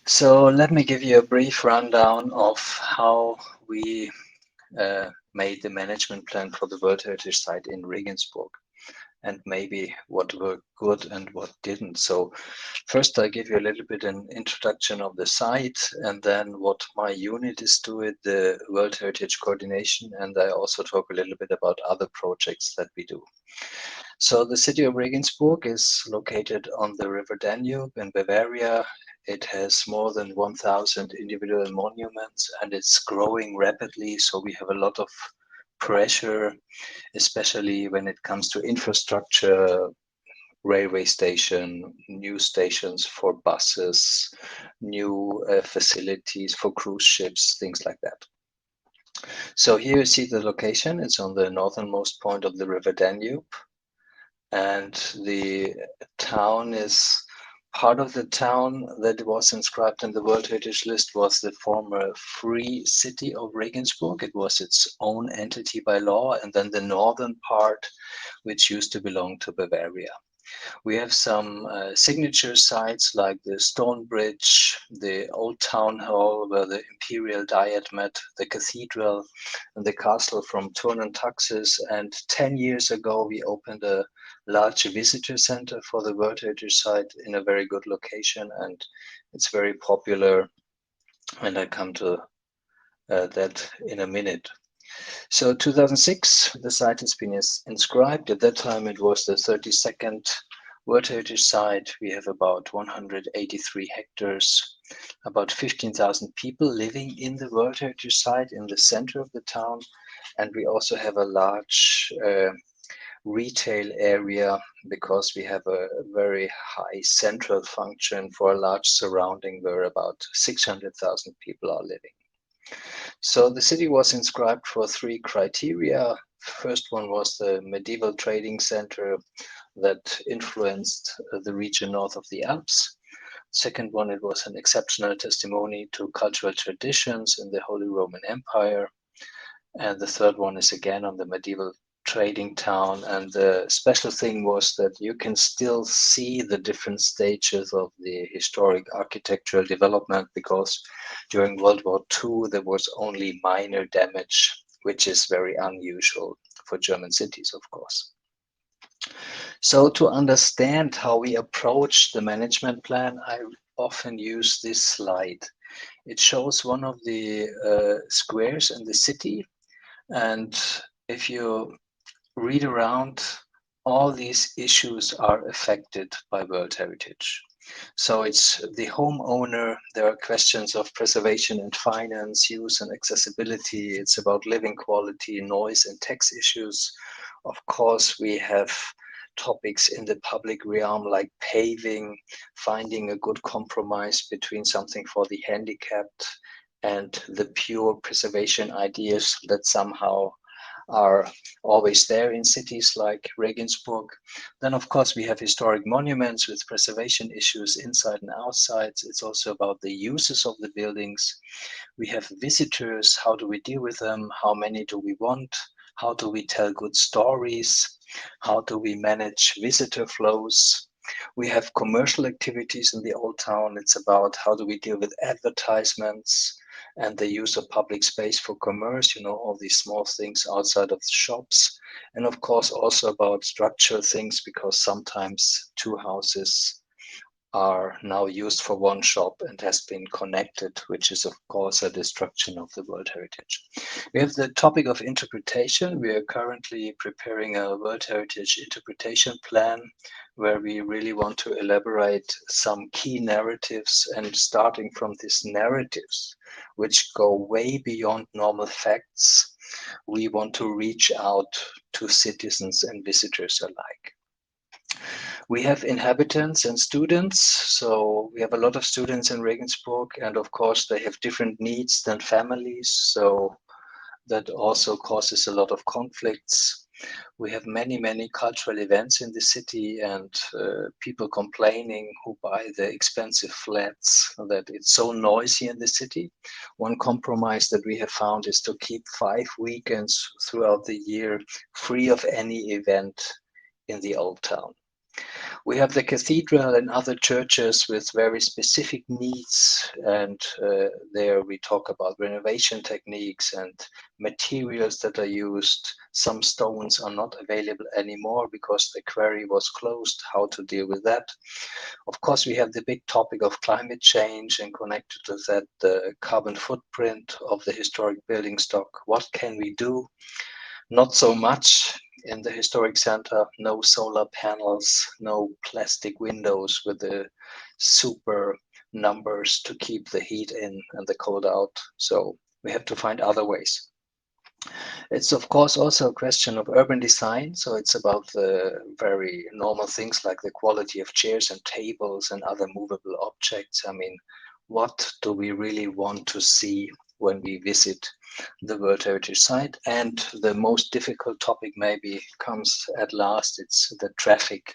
So let me give you a brief rundown of how we made the management plan for the World Heritage Site in Regensburg, and maybe what worked good and what didn't. So first I give you a little bit an introduction of the site, and then what my unit is doing, the World Heritage Coordination, and I also talk a little bit about other projects that we do. So the city of Regensburg is located on the river Danube in Bavaria. It has more than 1,000 individual monuments and it's growing rapidly. So we have a lot of pressure, especially when it comes to infrastructure, railway station, new stations for buses, new facilities for cruise ships, things like that. So here you see the location. It's on the northernmost point of the river Danube. And the town is part of the town that was inscribed in the World Heritage List was the former free city of Regensburg. It was its own entity by law, and then the northern part, which used to belong to Bavaria. We have some signature sites like the Stone Bridge, the Old Town Hall where the Imperial Diet met, the cathedral, and the castle from Thurn and Taxis. And 10 years ago, we opened a large visitor center for the World Heritage Site in a very good location, and it's very popular. And I come to that in a minute. So 2006, the site has been inscribed. At that time, it was the 32nd World Heritage Site. We have about 183 hectares, about 15,000 people living in the World Heritage Site in the center of the town. And we also have a large retail area because we have a very high central function for a large surrounding where about 600,000 people are living. So the city was inscribed for three criteria. First one was the medieval trading center that influenced the region north of the Alps. Second one, it was an exceptional testimony to cultural traditions in the Holy Roman Empire. And the third one is again on the medieval trading town. And the special thing was that you can still see the different stages of the historic architectural development because during World War II, there was only minor damage, which is very unusual for German cities, of course. So to understand how we approach the management plan, I often use this slide. It shows one of the squares in the city. And if you read around, all these issues are affected by World Heritage. So it's the homeowner, there are questions of preservation and finance, use and accessibility, it's about living quality, noise and tax issues. Of course, we have topics in the public realm like paving, finding a good compromise between something for the handicapped and the pure preservation ideas that somehow are always there in cities like Regensburg. Then, of course, we have historic monuments with preservation issues inside and outside. It's also about the uses of the buildings. We have visitors. How do we deal with them? How many do we want? How do we tell good stories? How do we manage visitor flows? We have commercial activities in the old town. It's about how do we deal with advertisements and the use of public space for commerce, all these small things outside of the shops. And of course, also about structural things, because sometimes two houses are now used for one shop and has been connected, which is of course a destruction of the World Heritage. We have the topic of interpretation. We are currently preparing a World Heritage interpretation plan where we really want to elaborate some key narratives, and starting from these narratives, which go way beyond normal facts, we want to reach out to citizens and visitors alike. We have inhabitants and students, so we have a lot of students in Regensburg, and of course they have different needs than families, so that also causes a lot of conflicts. We have many cultural events in the city, and people complaining who buy the expensive flats that it's so noisy in the city. One compromise that we have found is to keep 5 weekends throughout the year free of any event in the old town. We have the cathedral and other churches with very specific needs, and there we talk about renovation techniques and materials that are used. Some stones are not available anymore because the quarry was closed, how to deal with that. Of course, we have the big topic of climate change, and connected to that, the carbon footprint of the historic building stock. What can we do? Not so much. In the historic center, no solar panels, no plastic windows with the super numbers to keep the heat in and the cold out. So we have to find other ways. It's of course also a question of urban design. So it's about the very normal things like the quality of chairs and tables and other movable objects. I mean, what do we really want to see when we visit the World Heritage Site? And the most difficult topic maybe comes at last. It's the traffic,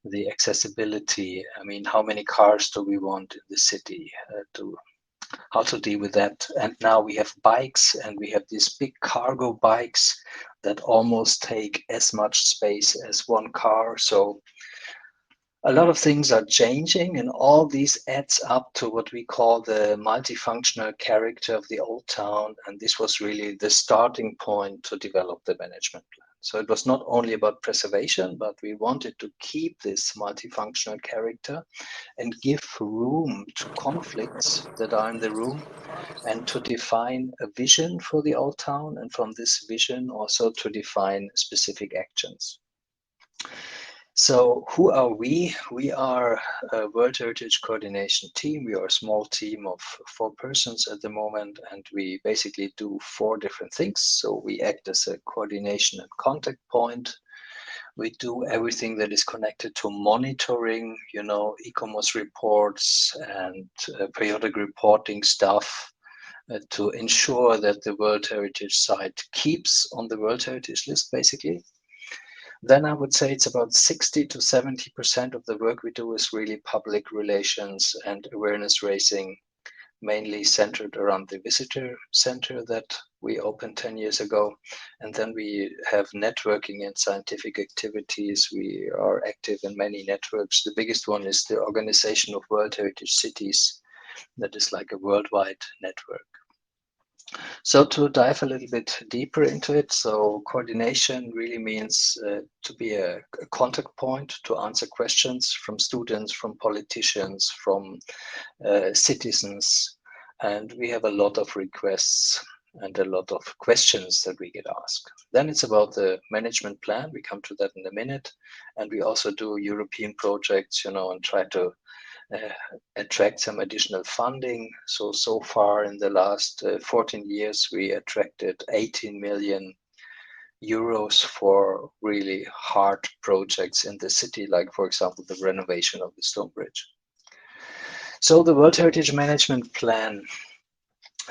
the accessibility. I mean, how many cars do we want in the city? How to deal with that? And now we have bikes, and we have these big cargo bikes that almost take as much space as one car. So a lot of things are changing, and all these adds up to what we call the multifunctional character of the old town. And this was really the starting point to develop the management plan. So it was not only about preservation, but we wanted to keep this multifunctional character and give room to conflicts that are in the room, and to define a vision for the old town, and from this vision also to define specific actions. So who are we? We are a World Heritage Coordination team. We are a small team of 4 persons at the moment, and we basically do 4 different things. So we act as a coordination and contact point. We do everything that is connected to monitoring, e-commerce reports and periodic reporting stuff to ensure that the World Heritage Site keeps on the World Heritage List, basically. Then I would say it's about 60 to 70% of the work we do is really public relations and awareness raising, mainly centered around the visitor center that we opened 10 years ago. And then we have networking and scientific activities. We are active in many networks. The biggest one is the Organization of World Heritage Cities. That is like a worldwide network. So to dive a little bit deeper into it, so coordination really means to be a contact point to answer questions from students, from politicians, from citizens. And we have a lot of requests and a lot of questions that we get asked. Then it's about the management plan. We come to that in a minute. And we also do European projects, and try to attract some additional funding. So far in the last 14 years, we attracted 18 million euros for really hard projects in the city, like, for example, the renovation of the Stone Bridge. So the World Heritage Management Plan,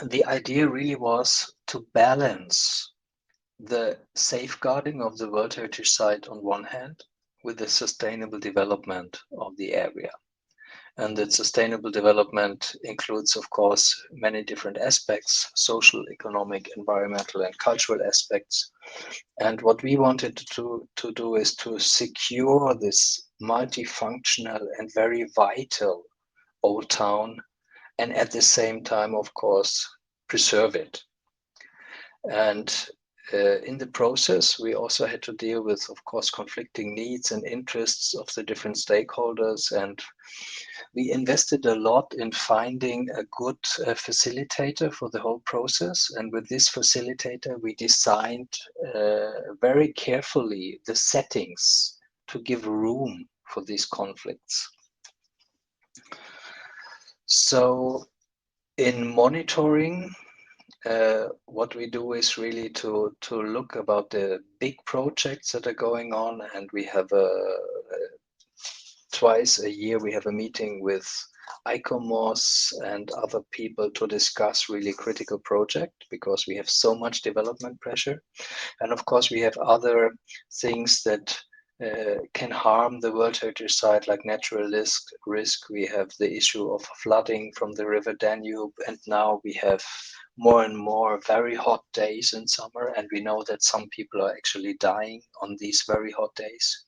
the idea really was to balance the safeguarding of the World Heritage Site on one hand with the sustainable development of the area. And that sustainable development includes, of course, many different aspects: social, economic, environmental, and cultural aspects. And what we wanted to do is to secure this multifunctional and very vital old town, and at the same time, of course, preserve it. And in the process, we also had to deal with, of course, conflicting needs and interests of the different stakeholders. And we invested a lot in finding a good facilitator for the whole process. And with this facilitator, we designed very carefully the settings to give room for these conflicts. So in monitoring, what we do is really to look about the big projects that are going on, and we have twice a year we have a meeting with ICOMOS and other people to discuss really critical project, because we have so much development pressure. And of course we have other things that can harm the World Heritage Site, like natural risk. We have the issue of flooding from the river Danube, and now we have more and more very hot days in summer, and we know that some people are actually dying on these very hot days.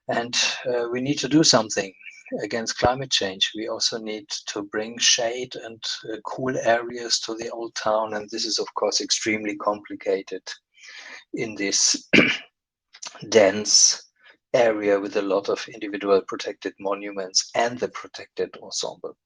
And we need to do something against climate change. We also need to bring shade and cool areas to the old town. And this is, of course, extremely complicated in this dense area with a lot of individual protected monuments and the protected ensemble.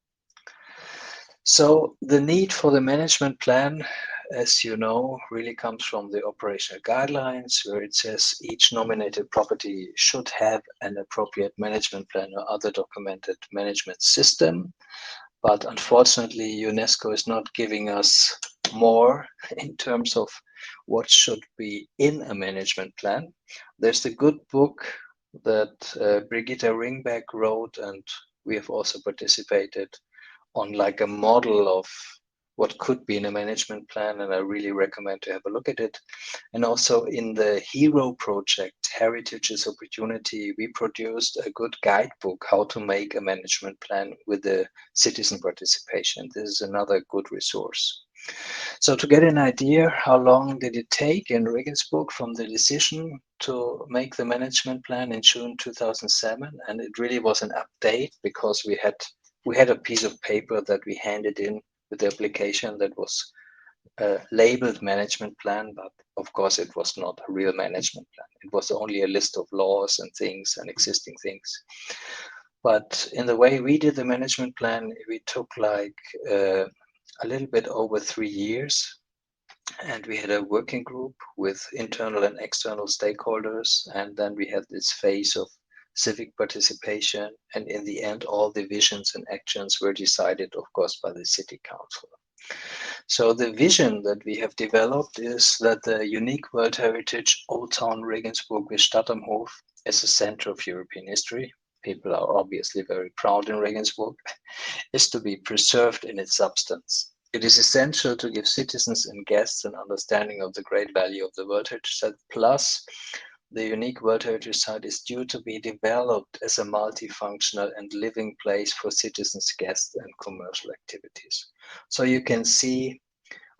So the need for the management plan, as you know, really comes from the operational guidelines, where it says each nominated property should have an appropriate management plan or other documented management system. But unfortunately, UNESCO is not giving us more in terms of what should be in a management plan. There's the good book that Brigitte Ringbeck wrote, and we have also participated on like a model of what could be in a management plan, and I really recommend to have a look at it. And also in the HERO project, Heritage is Opportunity, we produced a good guidebook how to make a management plan with the citizen participation. This is another good resource. So to get an idea, how long did it take in Regensburg from the decision to make the management plan in June 2007? And it really was an update because we had a piece of paper that we handed in with the application that was labeled management plan, but of course it was not a real management plan. It was only a list of laws and things and existing things. But in the way we did the management plan, we took like a little bit over 3 years, and we had a working group with internal and external stakeholders, and then we had this phase of civic participation, and in the end all the visions and actions were decided, of course, by the city council. So the vision that we have developed is that the unique World Heritage Old Town Regensburg with Stadtamhof as a center of European history, people are obviously very proud in Regensburg, is to be preserved in its substance. It is essential to give citizens and guests an understanding of the great value of the World Heritage Site. Plus, the unique World Heritage Site is due to be developed as a multifunctional and living place for citizens, guests, and commercial activities. So you can see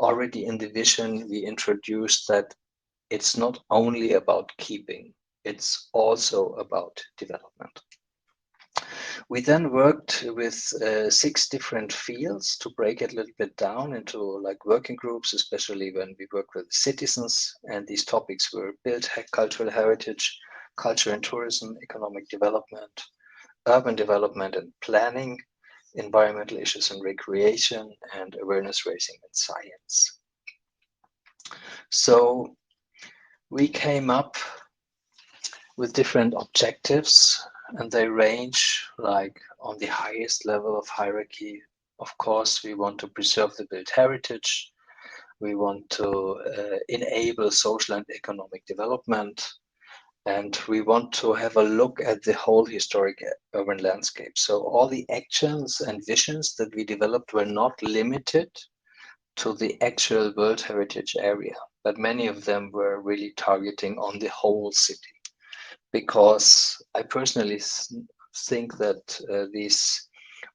already in the vision, we introduced that it's not only about keeping, it's also about development. We then worked with 6 different fields to break it a little bit down into like working groups, especially when we work with citizens. And these topics were built cultural heritage, culture and tourism, economic development, urban development and planning, environmental issues and recreation, and awareness raising and science. So we came up with different objectives, and they range like on the highest level of hierarchy. Of course, we want to preserve the built heritage. We want to enable social and economic development. And we want to have a look at the whole historic urban landscape. So all the actions and visions that we developed were not limited to the actual World Heritage area, but many of them were really targeting on the whole city. Because I personally think that these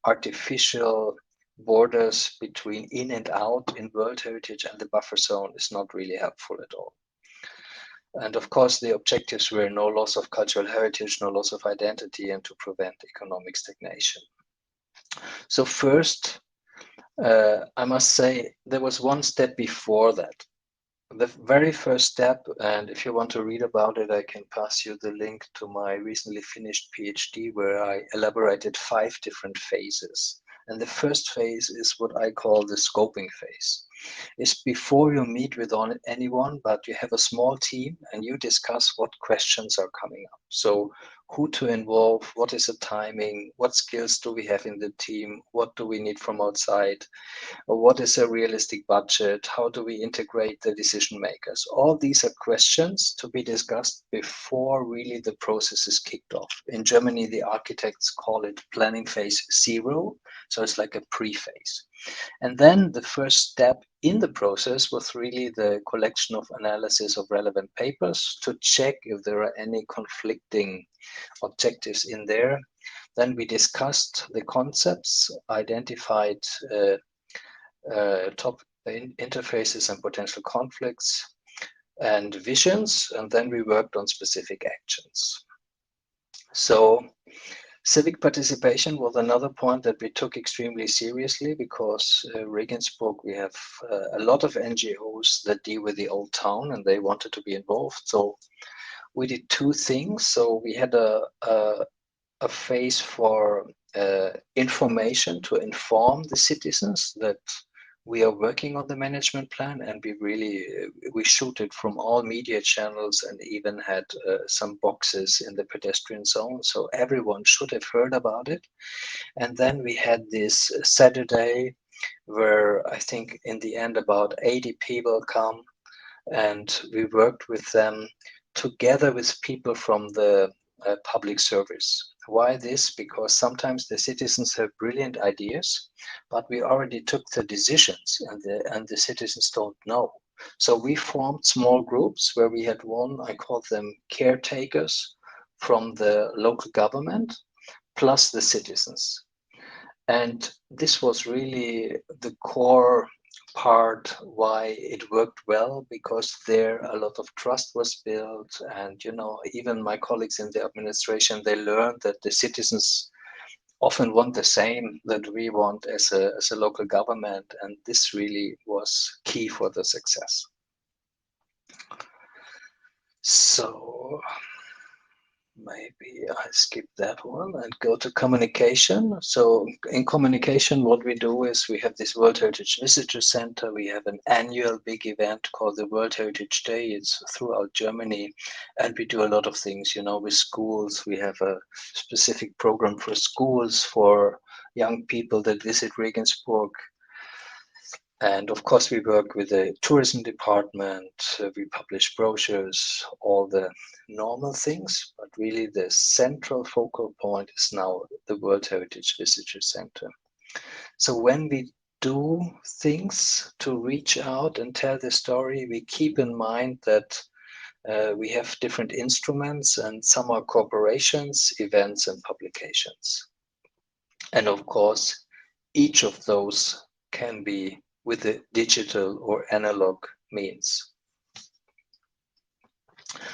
artificial borders between in and out in World Heritage and the buffer zone is not really helpful at all. And of course, the objectives were no loss of cultural heritage, no loss of identity, and to prevent economic stagnation. So first, I must say, there was one step before that. The very first step, and if you want to read about it, I can pass you the link to my recently finished PhD, where I elaborated 5 different phases. And the first phase is what I call the scoping phase. It's before you meet with anyone, but you have a small team and you discuss what questions are coming up. So who to involve, what is the timing, what skills do we have in the team, what do we need from outside, what is a realistic budget, how do we integrate the decision makers. All these are questions to be discussed before really the process is kicked off. In Germany, the architects call it planning phase 0, so it's like a pre-phase. And then the first step in the process was really the collection of analysis of relevant papers to check if there are any conflicting objectives in there. Then we discussed the concepts, identified top interfaces and potential conflicts and visions, and then we worked on specific actions. So civic participation was another point that we took extremely seriously, because Regensburg, we have a lot of NGOs that deal with the old town and they wanted to be involved. So we did two things. So we had a phase for information to inform the citizens that we are working on the management plan, and we shoot it from all media channels and even had some boxes in the pedestrian zone, so everyone should have heard about it. And then we had this Saturday where I think in the end about 80 people come, and we worked with them together with people from the public service. Why this? Because sometimes the citizens have brilliant ideas, but we already took the decisions, and the citizens don't know. So we formed small groups where we had one, I called them caretakers from the local government, plus the citizens. And this was really the core part why it worked well, because there a lot of trust was built. And, you know, even my colleagues in the administration, they learned that the citizens often want the same that we want as a local government. And this really was key for the success. So maybe I skip that one and go to communication. So in communication, what we do is we have this World Heritage Visitor Center. We have an annual big event called the World Heritage Day. It's throughout Germany. And we do a lot of things, you know, with schools. We have a specific program for schools, for young people that visit Regensburg. And of course, we work with the tourism department. We publish brochures, all the normal things, but really the central focal point is now the World Heritage Visitor Center. So when we do things to reach out and tell the story, we keep in mind that we have different instruments, and some are corporations, events, and publications. And of course, each of those can be with the digital or analog means.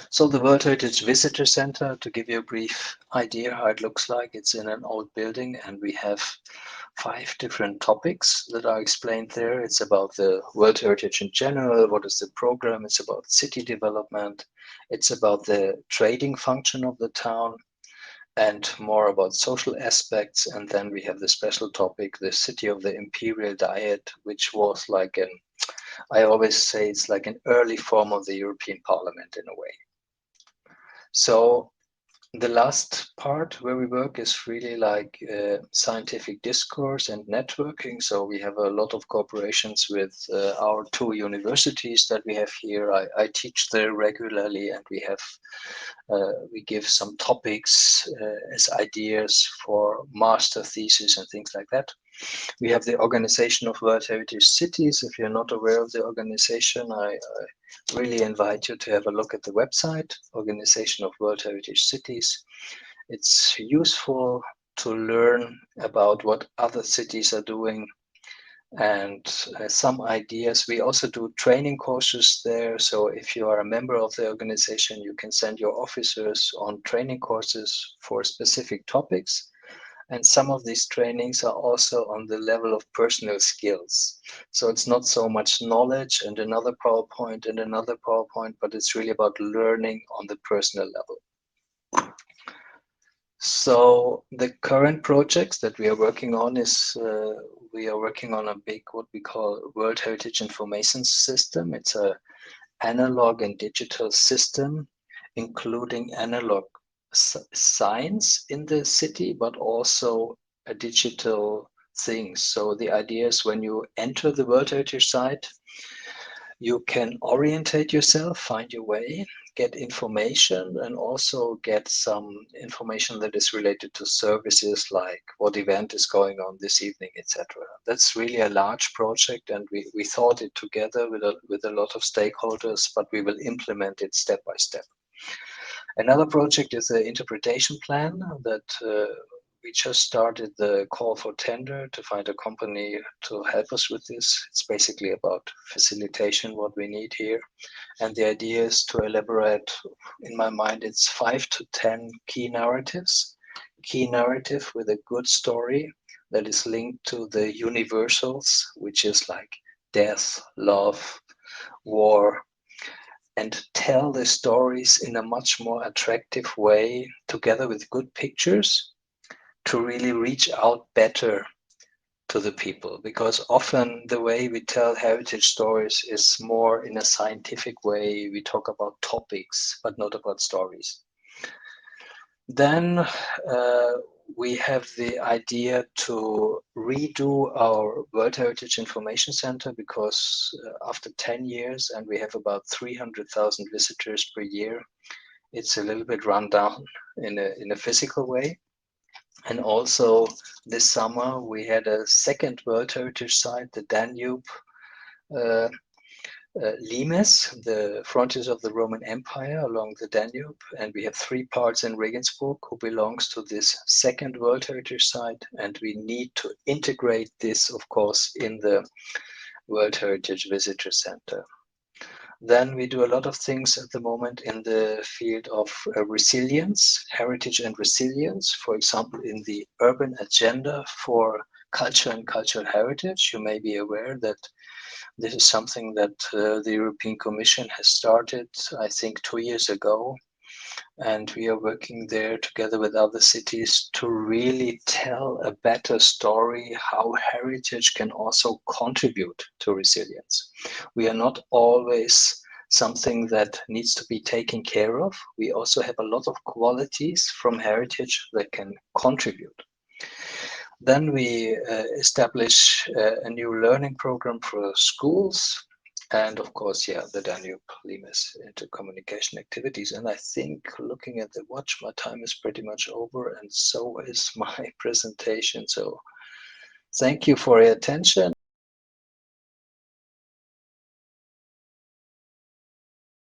So the World Heritage Visitor Center, to give you a brief idea how it looks like, it's in an old building, and we have 5 different topics that are explained there. It's about the World Heritage in general, what is the program, it's about city development, it's about the trading function of the town, and more about social aspects. And then we have the special topic, the city of the imperial diet, which was like I always say it's like an early form of the European Parliament in a way. So the last part where we work is really like scientific discourse and networking. So we have a lot of cooperations with our 2 universities that we have here. I teach there regularly, and we give some topics as ideas for master thesis and things like that. We have the Organization of World Heritage Cities. If you're not aware of the organization, I really invite you to have a look at the website, Organization of World Heritage Cities. It's useful to learn about what other cities are doing, and some ideas. We also do training courses there. So if you are a member of the organization, you can send your officers on training courses for specific topics. And some of these trainings are also on the level of personal skills. So it's not so much knowledge and another PowerPoint and another PowerPoint, but it's really about learning on the personal level. So the current projects that we are working on is we are working on a big, what we call World Heritage Information System. It's a analog and digital system, including analog signs in the city, but also a digital thing. So the idea is when you enter the World Heritage Site, you can orientate yourself, find your way, get information, and also get some information that is related to services, like what event is going on this evening, etc. That's really a large project, and we thought it together with a lot of stakeholders, but we will implement it step by step. Another project is the interpretation plan that we just started the call for tender to find a company to help us with this. It's basically about facilitation, what we need here. And the idea is to elaborate, in my mind, it's 5 to 10 key narratives. Key narrative with a good story that is linked to the universals, which is like death, love, war, and tell the stories in a much more attractive way together with good pictures to really reach out better to the people, because often the way we tell heritage stories is more in a scientific way. We talk about topics but not about stories. Then we have the idea to redo our World Heritage Information Center, because after 10 years and we have about 300,000 visitors per year, it's a little bit run down in a physical way. And also this summer we had a second World Heritage Site, the Danube, Limes, the frontiers of the Roman Empire along the Danube, and we have 3 parts in Regensburg who belongs to this second World Heritage Site, and we need to integrate this, of course, in the World Heritage Visitor Center. Then we do a lot of things at the moment in the field of resilience, heritage and resilience. For example, in the urban agenda for culture and cultural heritage, you may be aware that this is something that the European Commission has started, I think, 2 years ago. And we are working there together with other cities to really tell a better story how heritage can also contribute to resilience. We are not always something that needs to be taken care of. We also have a lot of qualities from heritage that can contribute. Then we establish a new learning program for schools. And of course, the Danube Limes intercommunication activities. And I think, looking at the watch, my time is pretty much over, and so is my presentation. So thank you for your attention.